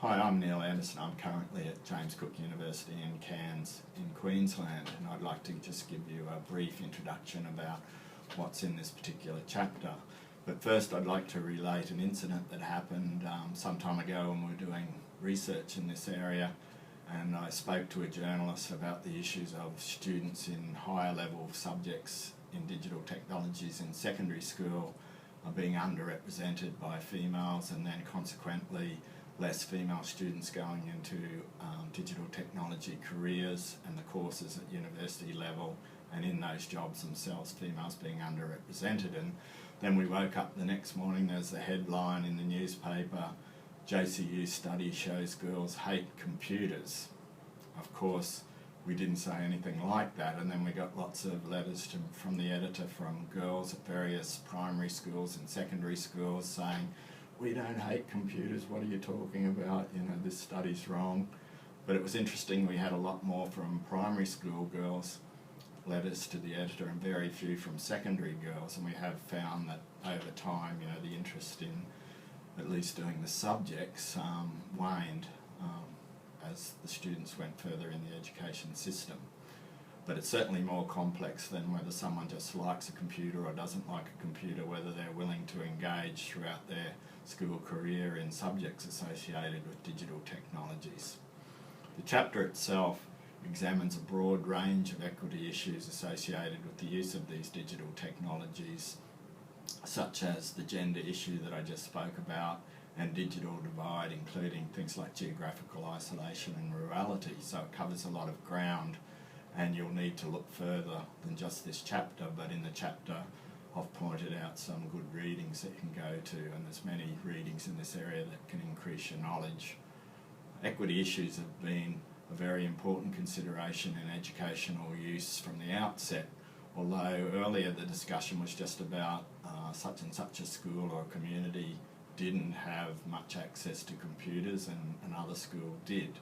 Hi, I'm Neil Anderson. I'm currently at James Cook University in Cairns in Queensland, and I'd like to just give you a brief introduction about what's in this particular chapter. But first I'd like to relate an incident that happened some time ago when we were doing research in this area, and I spoke to a journalist about the issues of students in higher level subjects in digital technologies in secondary school being underrepresented by females, and then consequently less female students going into digital technology careers and the courses at university level, and in those jobs themselves females being underrepresented. And then we woke up the next morning, there's the headline in the newspaper, JCU study shows girls hate computers. Of course we didn't say anything like that, and then we got lots of letters from the editor from girls at various primary schools and secondary schools saying, we don't hate computers, what are you talking about, you know, this study's wrong. But it was interesting, we had a lot more from primary school girls, letters to the editor, and very few from secondary girls, and we have found that over time, you know, the interest in at least doing the subjects waned as the students went further in the education system. But it's certainly more complex than whether someone just likes a computer or doesn't like a computer, whether they're willing to engage throughout their school career in subjects associated with digital technologies. The chapter itself examines a broad range of equity issues associated with the use of these digital technologies, such as the gender issue that I just spoke about, and digital divide, including things like geographical isolation and rurality. So it covers a lot of ground, and you'll need to look further than just this chapter, but in the chapter I've pointed out some good readings that you can go to, and there's many readings in this area that can increase your knowledge. Equity issues have been a very important consideration in educational use from the outset, although earlier the discussion was just about such and such a school or a community didn't have much access to computers and another school did.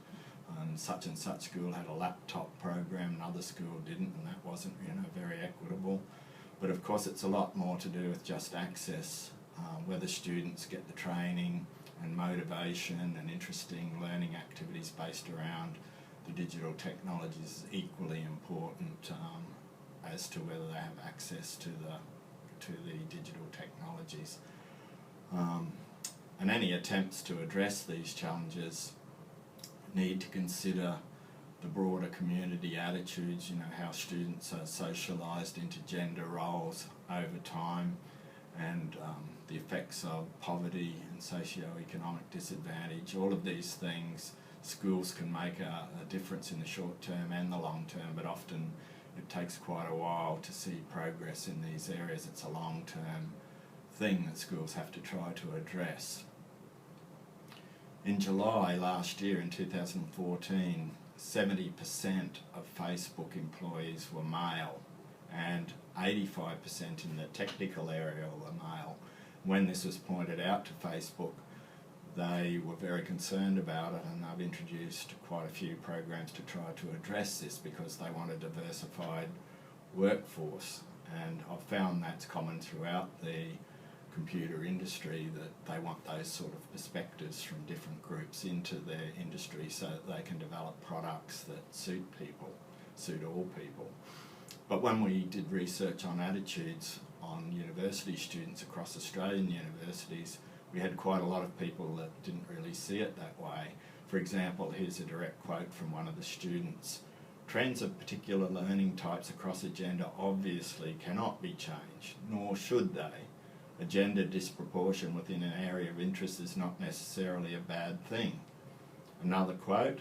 And such school had a laptop program, another school didn't, and that wasn't, you know, very equitable. But of course it's a lot more to do with just access, whether students get the training and motivation and interesting learning activities based around the digital technologies is equally important as to whether they have access to the digital technologies. And any attempts to address these challenges need to consider the broader community attitudes, you know, how students are socialised into gender roles over time, and the effects of poverty and socio-economic disadvantage. All of these things, schools can make a difference in the short term and the long term, but often it takes quite a while to see progress in these areas. It's a long-term thing that schools have to try to address. In July last year, in 2014, 70% of Facebook employees were male, and 85% in the technical area were male. When this was pointed out to Facebook, they were very concerned about it, and they've introduced quite a few programs to try to address this because they want a diversified workforce. And I've found that's common throughout the computer industry, that they want those sort of perspectives from different groups into their industry so that they can develop products that suit all people. But when we did research on attitudes on university students across Australian universities, we had quite a lot of people that didn't really see it that way. For example, here's a direct quote from one of the students. Trends of particular learning types across a gender obviously cannot be changed, nor should they. A gender disproportion within an area of interest is not necessarily a bad thing. Another quote,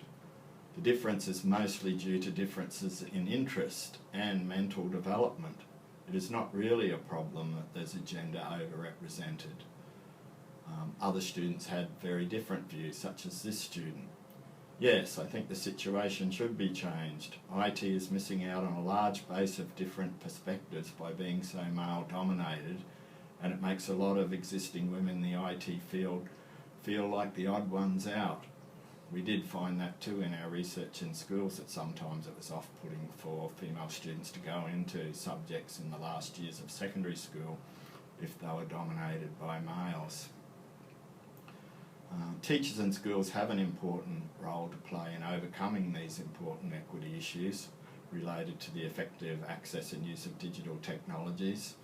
the difference is mostly due to differences in interest and mental development. It is not really a problem that there's a gender overrepresented. Other students had very different views, such as this student. Yes, I think the situation should be changed. IT is missing out on a large base of different perspectives by being so male-dominated, and it makes a lot of existing women in the IT field feel like the odd ones out. We did find that too in our research in schools, that sometimes it was off-putting for female students to go into subjects in the last years of secondary school if they were dominated by males. teachers and schools have an important role to play in overcoming these important equity issues related to the effective access and use of digital technologies,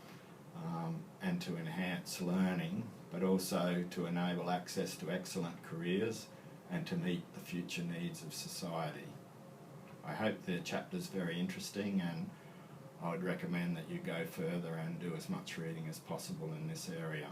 and to enhance learning, but also to enable access to excellent careers and to meet the future needs of society. I hope the chapter's very interesting, and I would recommend that you go further and do as much reading as possible in this area.